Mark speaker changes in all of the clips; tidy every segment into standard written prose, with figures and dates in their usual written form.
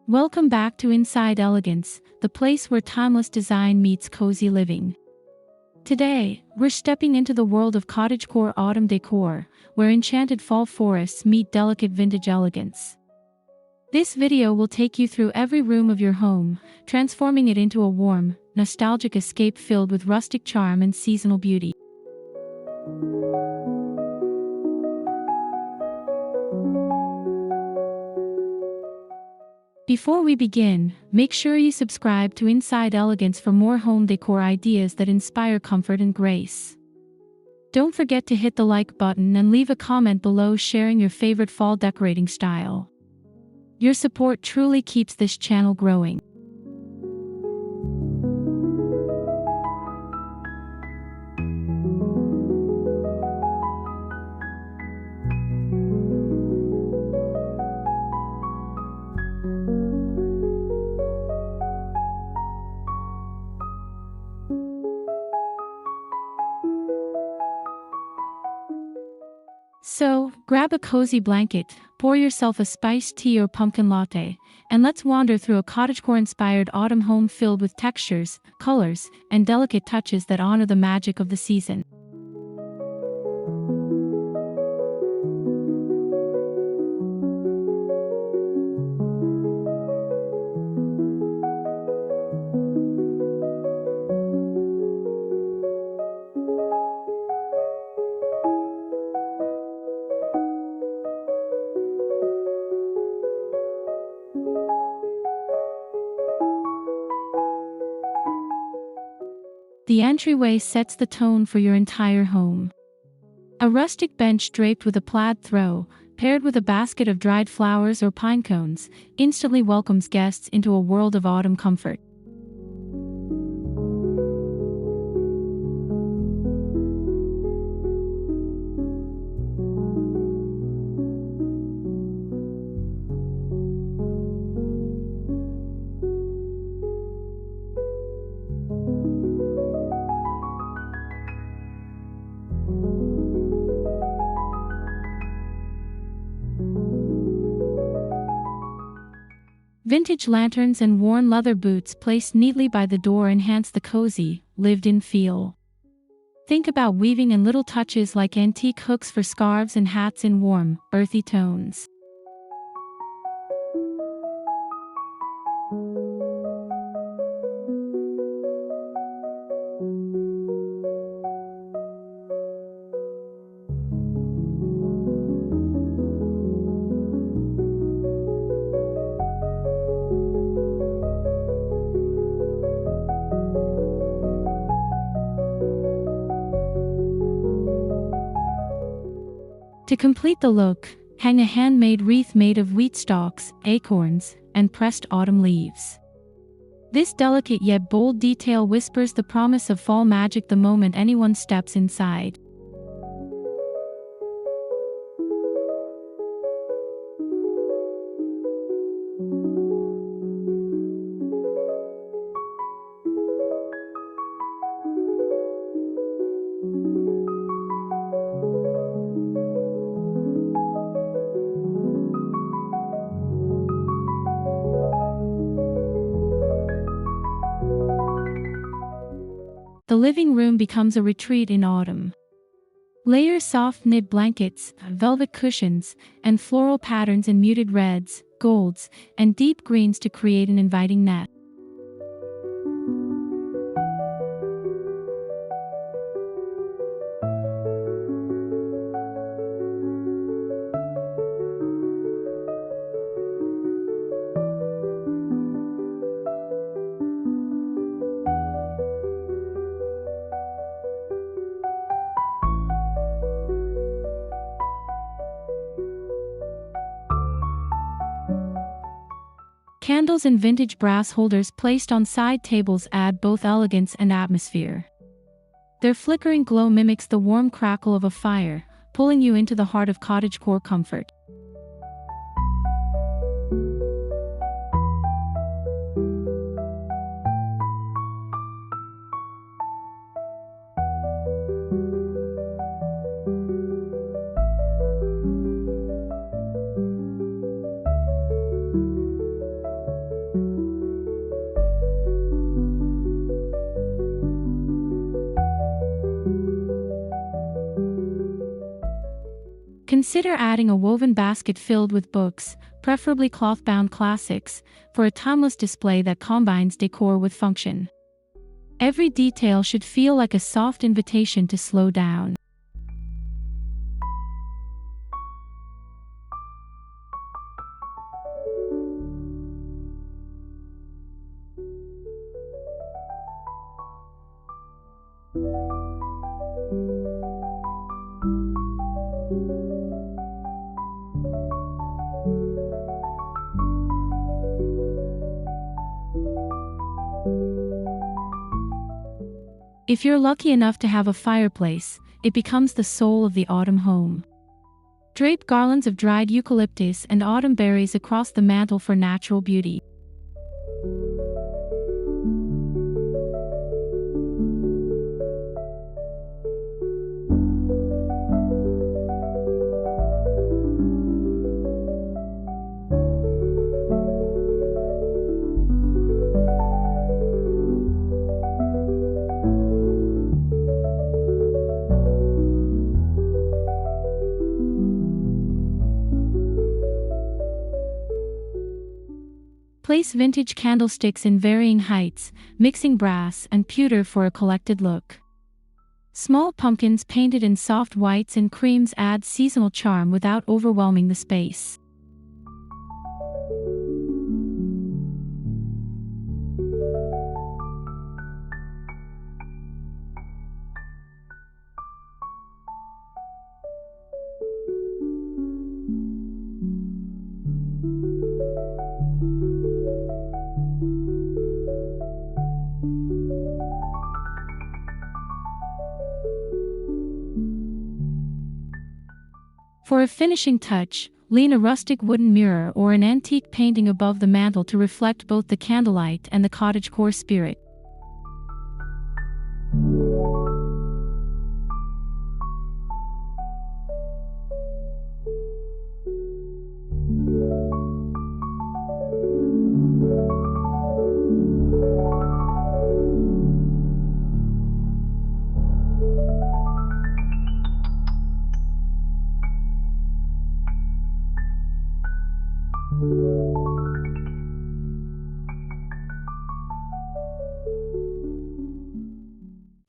Speaker 1: Welcome back to Inside Elegance, the place where timeless design meets cozy living. Today, we're stepping into the world of cottagecore autumn decor, where enchanted fall forests meet delicate vintage elegance. This video will take you through every room of your home, transforming it into a warm, nostalgic escape filled with rustic charm and seasonal beauty. Before we begin, make sure you subscribe to Inside Elegance for more home decor ideas that inspire comfort and grace. Don't forget to hit the like button and leave a comment below sharing your favorite fall decorating style. Your support truly keeps this channel growing. So, grab a cozy blanket, pour yourself a spiced tea or pumpkin latte, and let's wander through a cottagecore-inspired autumn home filled with textures, colors, and delicate touches that honor the magic of the season. The entryway sets the tone for your entire home. A rustic bench draped with a plaid throw, paired with a basket of dried flowers or pine cones, instantly welcomes guests into a world of autumn comfort. Vintage lanterns and worn leather boots placed neatly by the door enhance the cozy, lived-in feel. Think about weaving in little touches like antique hooks for scarves and hats in warm, earthy tones. To complete the look, hang a handmade wreath made of wheat stalks, acorns, and pressed autumn leaves. This delicate yet bold detail whispers the promise of fall magic the moment anyone steps inside. The living room becomes a retreat in autumn. Layer soft knit blankets, velvet cushions, and floral patterns in muted reds, golds, and deep greens to create an inviting net. Candles and vintage brass holders placed on side tables add both elegance and atmosphere. Their flickering glow mimics the warm crackle of a fire, pulling you into the heart of cottagecore comfort. Consider adding a woven basket filled with books, preferably cloth-bound classics, for a timeless display that combines decor with function. Every detail should feel like a soft invitation to slow down. If you're lucky enough to have a fireplace, it becomes the soul of the autumn home. Drape garlands of dried eucalyptus and autumn berries across the mantle for natural beauty. Place vintage candlesticks in varying heights, mixing brass and pewter for a collected look. Small pumpkins painted in soft whites and creams add seasonal charm without overwhelming the space. For a finishing touch, lean a rustic wooden mirror or an antique painting above the mantel to reflect both the candlelight and the cottagecore spirit.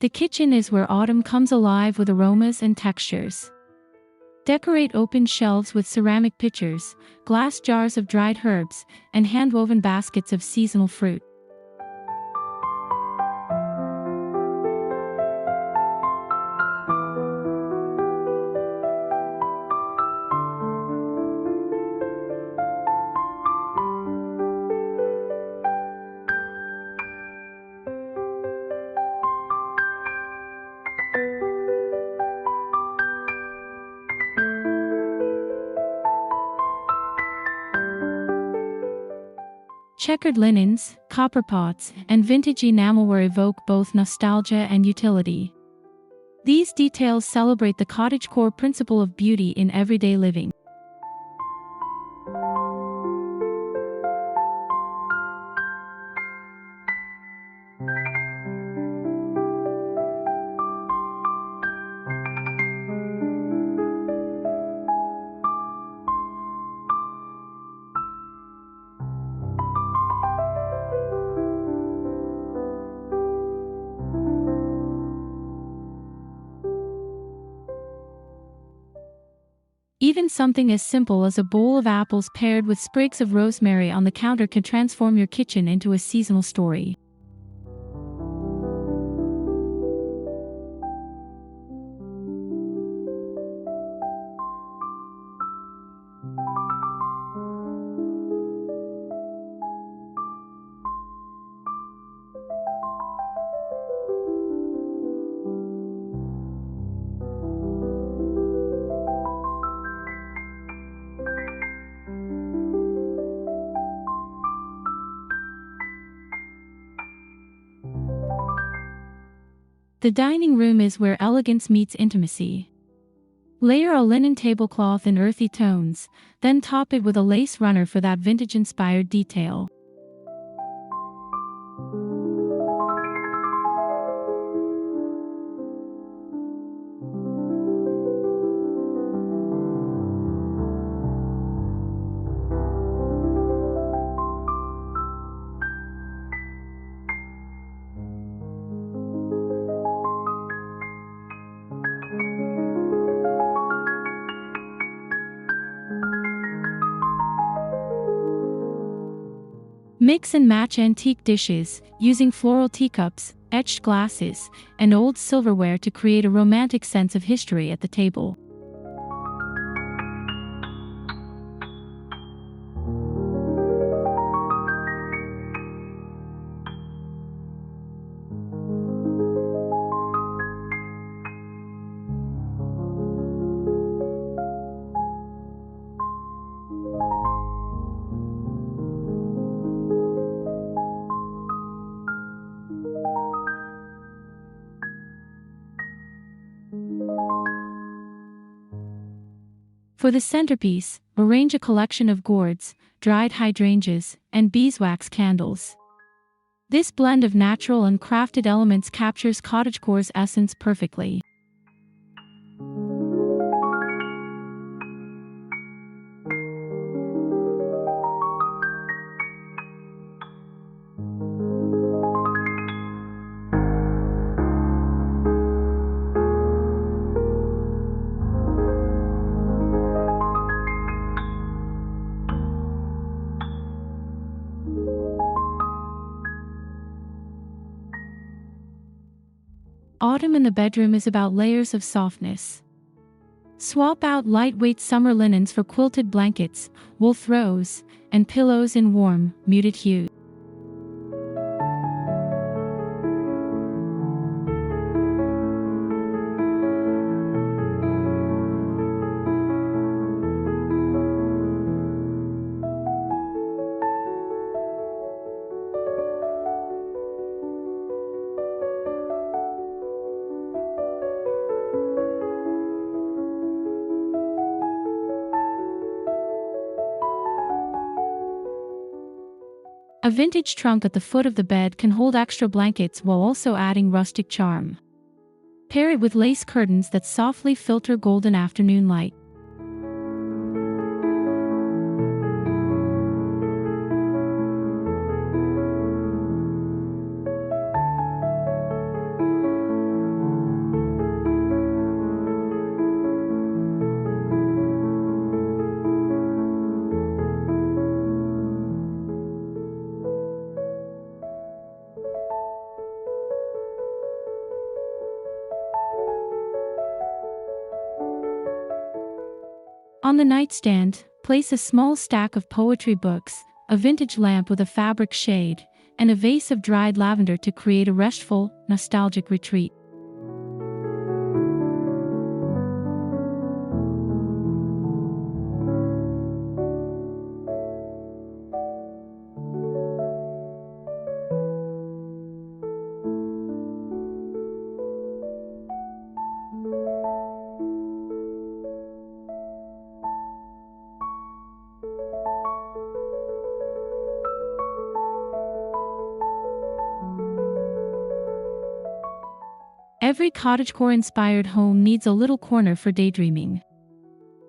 Speaker 1: The kitchen is where autumn comes alive with aromas and textures. Decorate open shelves with ceramic pitchers, glass jars of dried herbs, and hand-woven baskets of seasonal fruit. Checkered linens, copper pots, and vintage enamelware evoke both nostalgia and utility. These details celebrate the cottagecore principle of beauty in everyday living. Even something as simple as a bowl of apples paired with sprigs of rosemary on the counter can transform your kitchen into a seasonal story. The dining room is where elegance meets intimacy. Layer a linen tablecloth in earthy tones, then top it with a lace runner for that vintage-inspired detail. Mix and match antique dishes, using floral teacups, etched glasses, and old silverware to create a romantic sense of history at the table. For the centerpiece, arrange a collection of gourds, dried hydrangeas, and beeswax candles. This blend of natural and crafted elements captures cottagecore's essence perfectly. Autumn in the bedroom is about layers of softness. Swap out lightweight summer linens for quilted blankets, wool throws, and pillows in warm, muted hues. A vintage trunk at the foot of the bed can hold extra blankets while also adding rustic charm. Pair it with lace curtains that softly filter golden afternoon light. On the nightstand, place a small stack of poetry books, a vintage lamp with a fabric shade, and a vase of dried lavender to create a restful, nostalgic retreat. Every cottagecore-inspired home needs a little corner for daydreaming.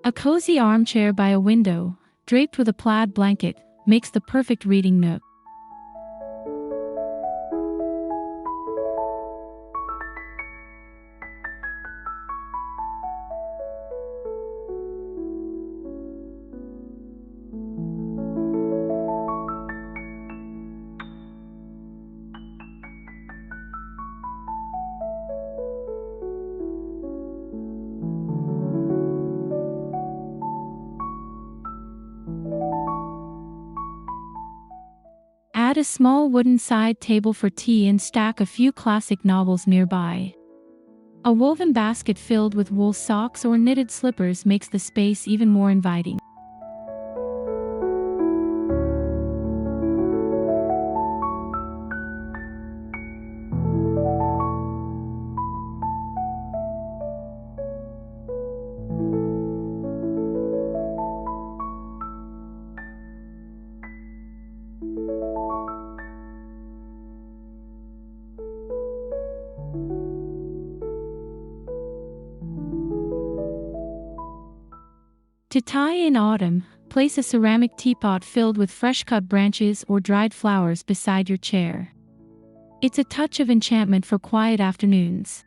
Speaker 1: A cozy armchair by a window, draped with a plaid blanket, makes the perfect reading nook. Add a small wooden side table for tea and stack a few classic novels nearby. A woven basket filled with wool socks or knitted slippers makes the space even more inviting. To tie in autumn, place a ceramic teapot filled with fresh-cut branches or dried flowers beside your chair. It's a touch of enchantment for quiet afternoons.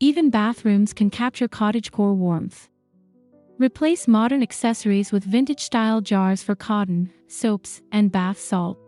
Speaker 1: Even bathrooms can capture cottagecore warmth. Replace modern accessories with vintage-style jars for cotton, soaps, and bath salt.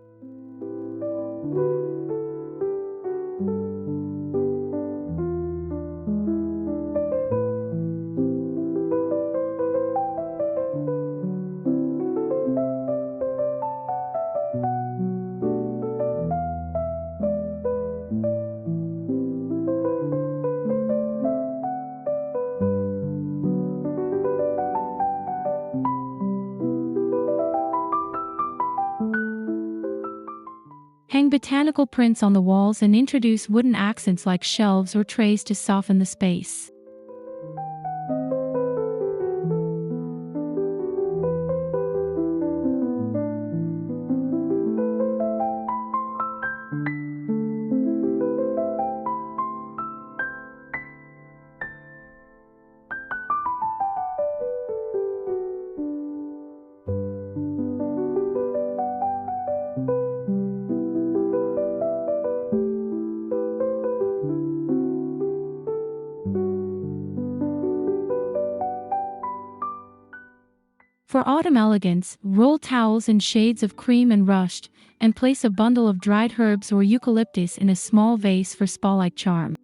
Speaker 1: Hang botanical prints on the walls and introduce wooden accents like shelves or trays to soften the space. For autumn elegance, roll towels in shades of cream and rushed, and place a bundle of dried herbs or eucalyptus in a small vase for spa-like charm.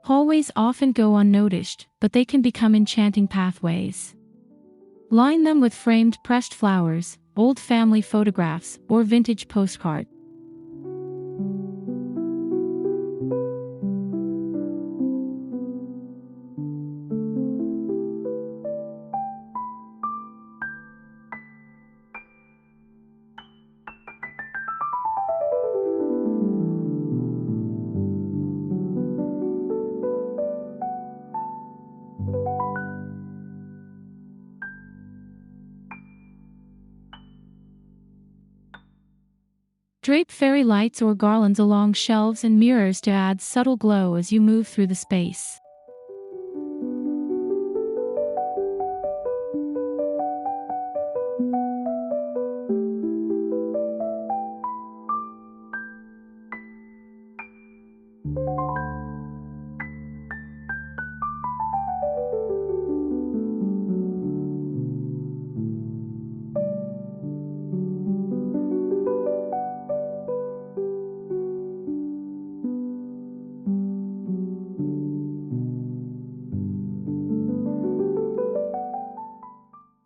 Speaker 1: Hallways often go unnoticed, but they can become enchanting pathways. Line them with framed pressed flowers, old family photographs, or vintage postcards. Drape fairy lights or garlands along shelves and mirrors to add subtle glow as you move through the space.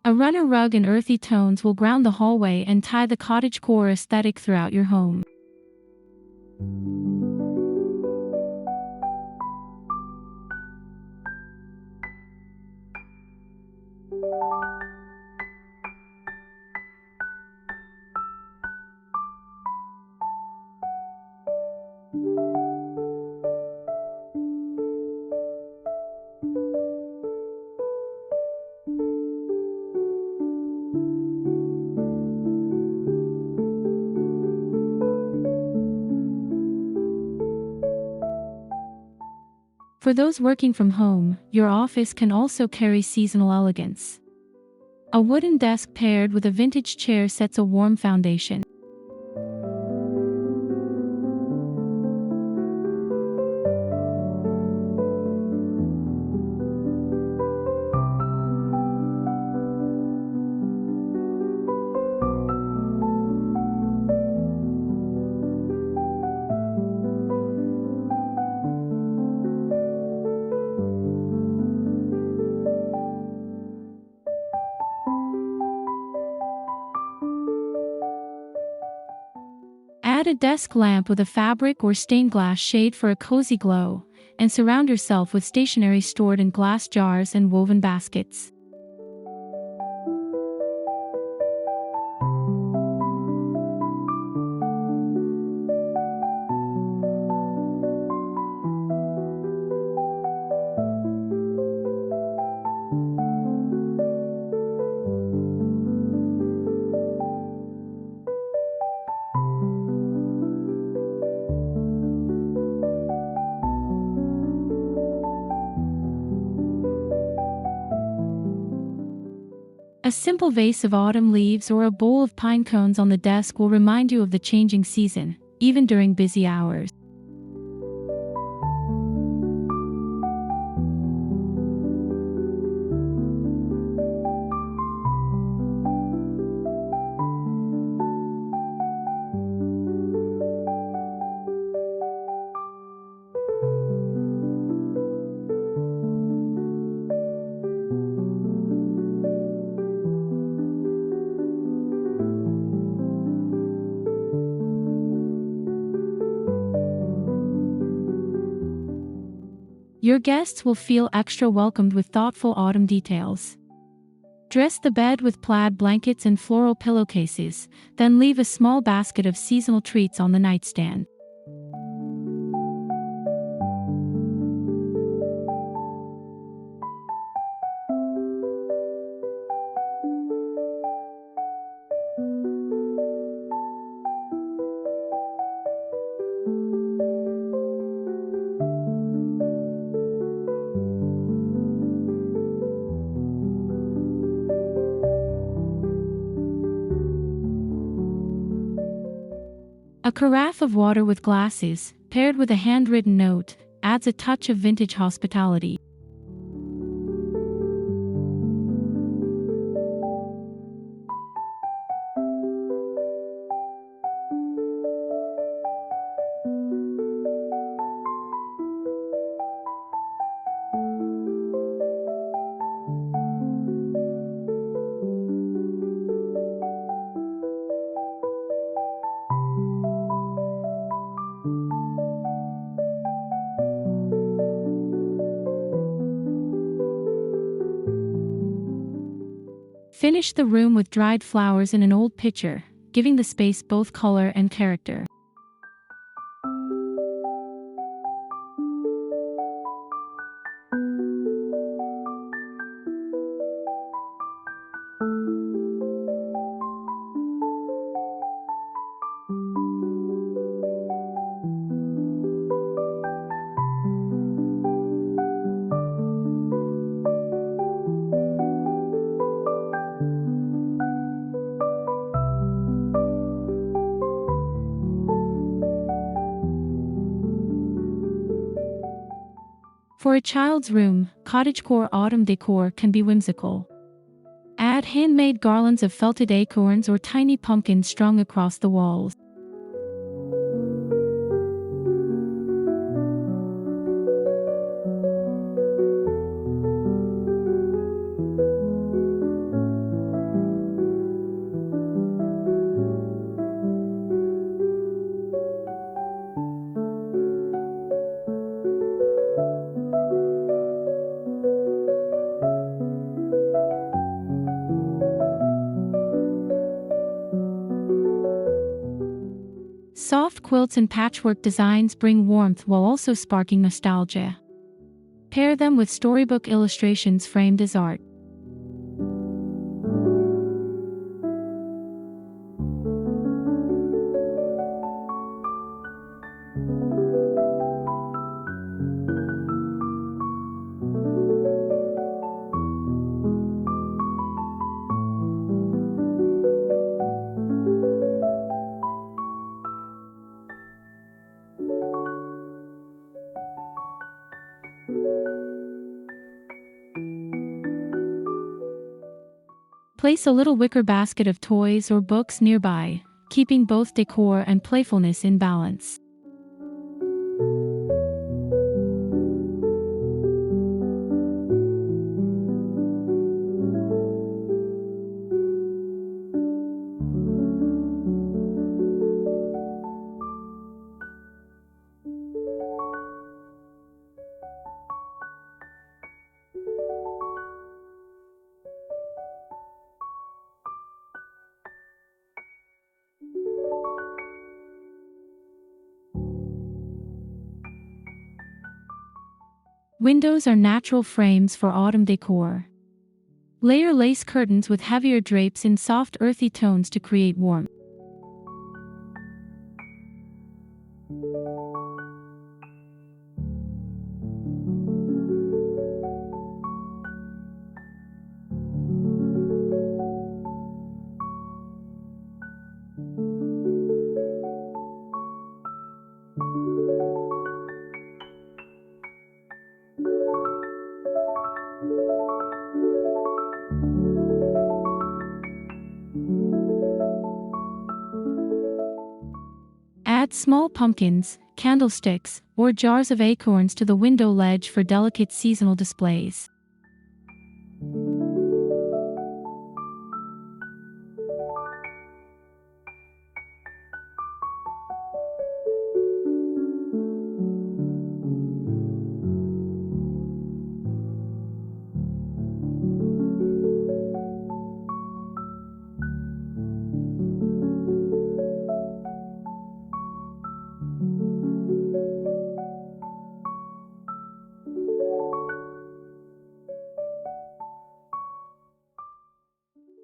Speaker 1: A runner rug in earthy tones will ground the hallway and tie the cottagecore aesthetic throughout your home. For those working from home, your office can also carry seasonal elegance. A wooden desk paired with a vintage chair sets a warm foundation. Add a desk lamp with a fabric or stained glass shade for a cozy glow, and surround yourself with stationery stored in glass jars and woven baskets. A simple vase of autumn leaves or a bowl of pine cones on the desk will remind you of the changing season, even during busy hours. Your guests will feel extra welcomed with thoughtful autumn details. Dress the bed with plaid blankets and floral pillowcases, then leave a small basket of seasonal treats on the nightstand. A carafe of water with glasses, paired with a handwritten note, adds a touch of vintage hospitality. Finish the room with dried flowers in an old pitcher, giving the space both color and character. For a child's room, cottagecore autumn decor can be whimsical. Add handmade garlands of felted acorns or tiny pumpkins strung across the walls. Soft quilts and patchwork designs bring warmth while also sparking nostalgia. Pair them with storybook illustrations framed as art. Place a little wicker basket of toys or books nearby, keeping both decor and playfulness in balance. Windows are natural frames for autumn decor. Layer lace curtains with heavier drapes in soft earthy tones to create warmth. Add small pumpkins, candlesticks, or jars of acorns to the window ledge for delicate seasonal displays.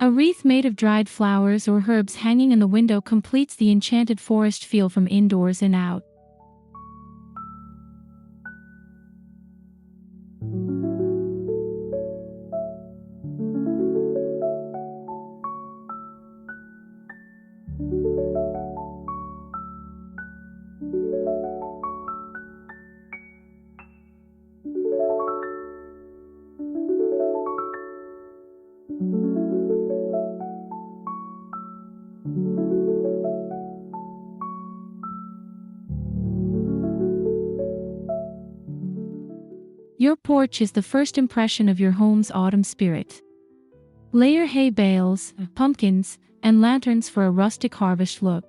Speaker 1: A wreath made of dried flowers or herbs hanging in the window completes the enchanted forest feel from indoors and out. Your porch is the first impression of your home's autumn spirit. Layer hay bales, pumpkins, and lanterns for a rustic harvest look.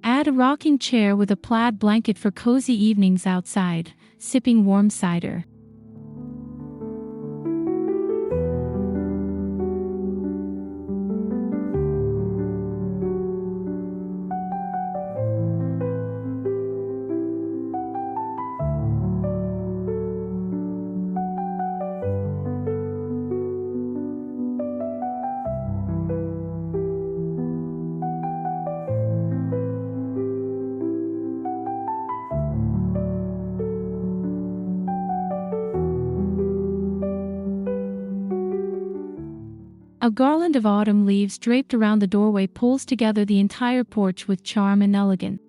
Speaker 1: Add a rocking chair with a plaid blanket for cozy evenings outside, sipping warm cider. A garland of autumn leaves draped around the doorway pulls together the entire porch with charm and elegance.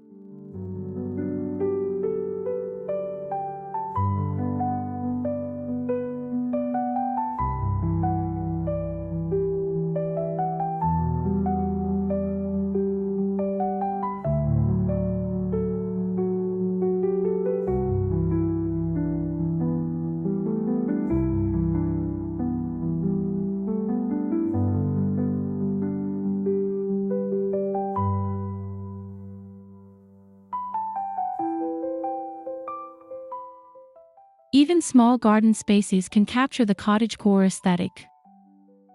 Speaker 1: Even small garden spaces can capture the cottagecore aesthetic.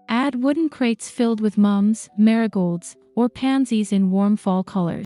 Speaker 1: Add wooden crates filled with mums, marigolds, or pansies in warm fall colors.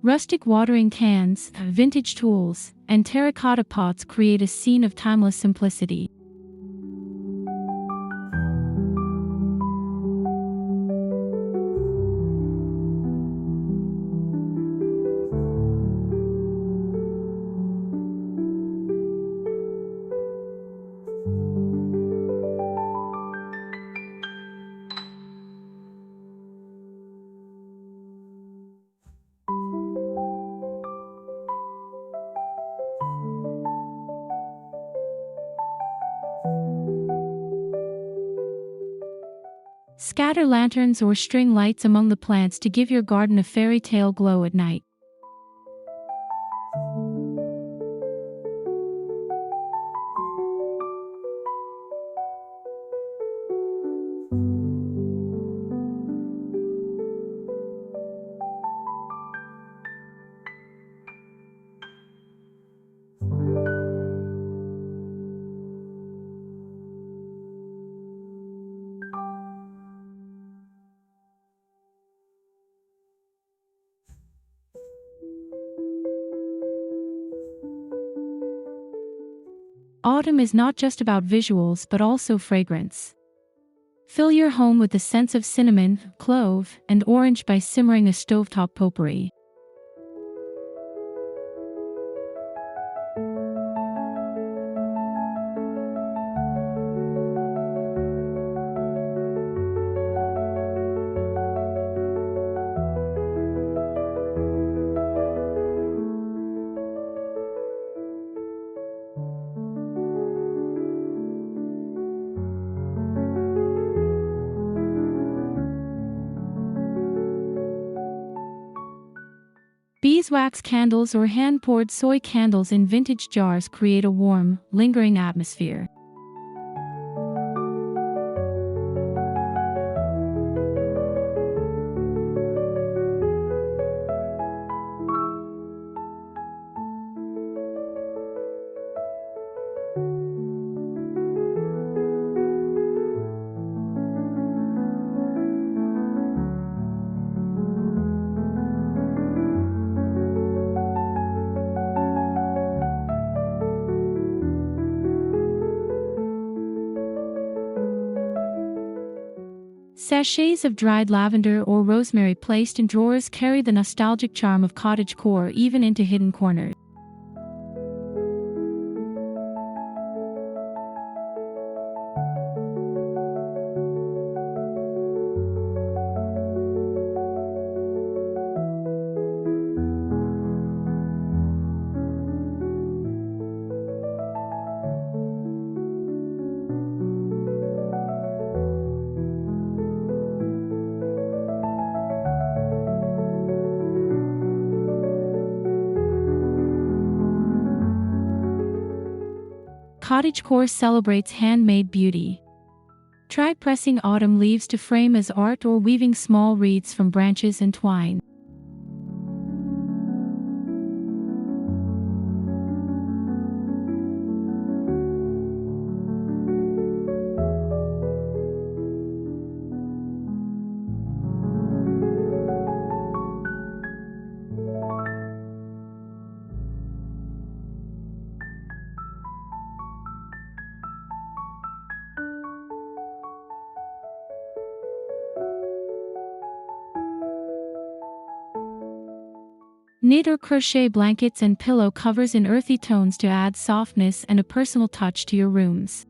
Speaker 1: Rustic watering cans, vintage tools, and terracotta pots create a scene of timeless simplicity. Scatter lanterns or string lights among the plants to give your garden a fairy tale glow at night. Autumn is not just about visuals but also fragrance. Fill your home with the scents of cinnamon, clove, and orange by simmering a stovetop potpourri. Beeswax candles or hand-poured soy candles in vintage jars create a warm, lingering atmosphere. Sachets of dried lavender or rosemary placed in drawers carry the nostalgic charm of cottagecore even into hidden corners. Cottagecore celebrates handmade beauty. Try pressing autumn leaves to frame as art or weaving small wreaths from branches and twine. Knit or crochet blankets and pillow covers in earthy tones to add softness and a personal touch to your rooms.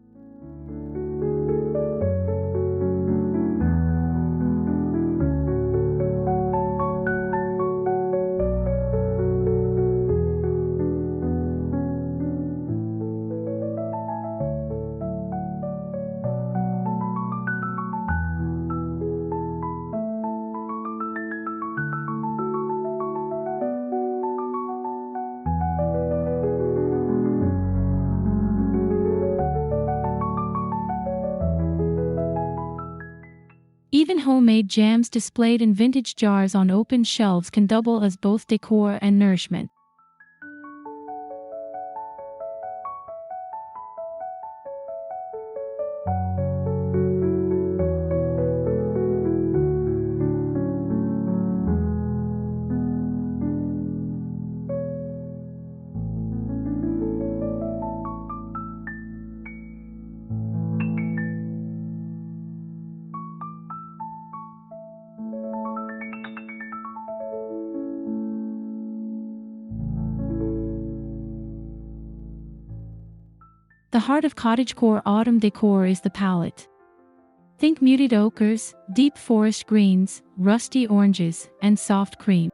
Speaker 1: Even homemade jams displayed in vintage jars on open shelves can double as both decor and nourishment. The heart of cottagecore autumn decor is the palette. Think muted ochres, deep forest greens, rusty oranges, and soft cream.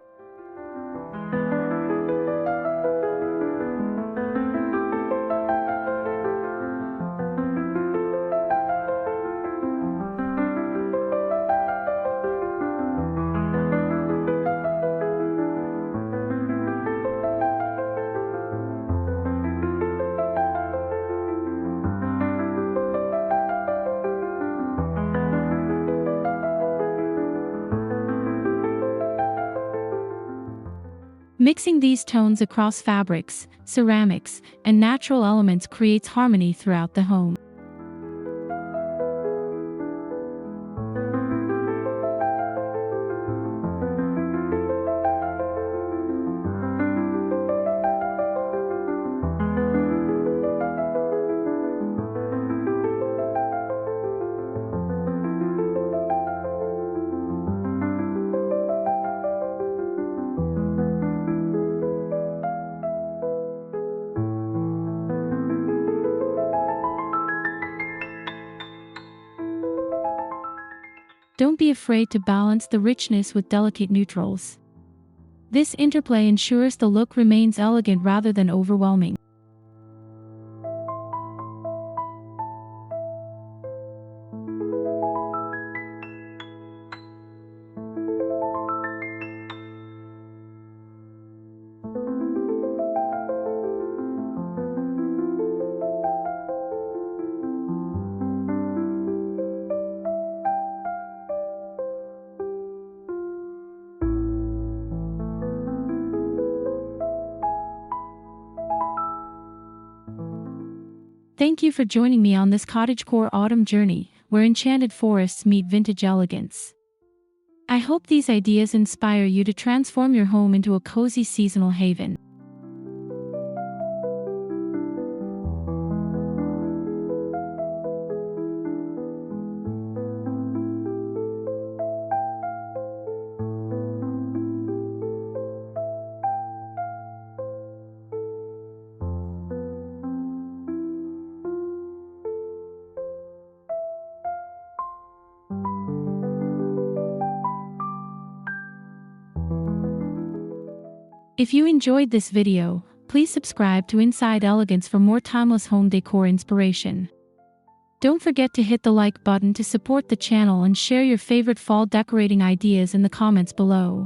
Speaker 1: Mixing these tones across fabrics, ceramics, and natural elements creates harmony throughout the home. Don't be afraid to balance the richness with delicate neutrals. This interplay ensures the look remains elegant rather than overwhelming. Thank you for joining me on this cottagecore autumn journey, where enchanted forests meet vintage elegance. I hope these ideas inspire you to transform your home into a cozy seasonal haven. If you enjoyed this video, please subscribe to Inside Elegance for more timeless home decor inspiration. Don't forget to hit the like button to support the channel and share your favorite fall decorating ideas in the comments below.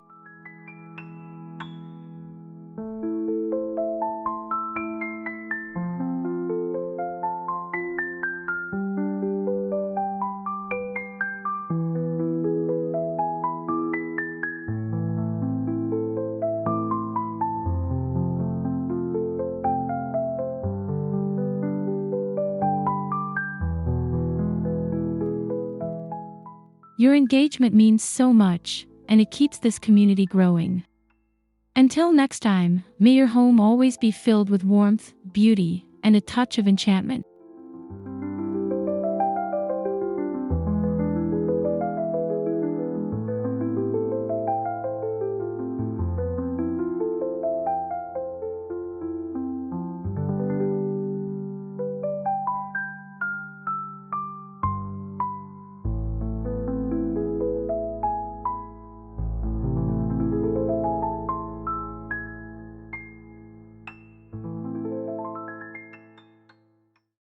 Speaker 1: Your engagement means so much, and it keeps this community growing. Until next time, may your home always be filled with warmth, beauty, and a touch of enchantment.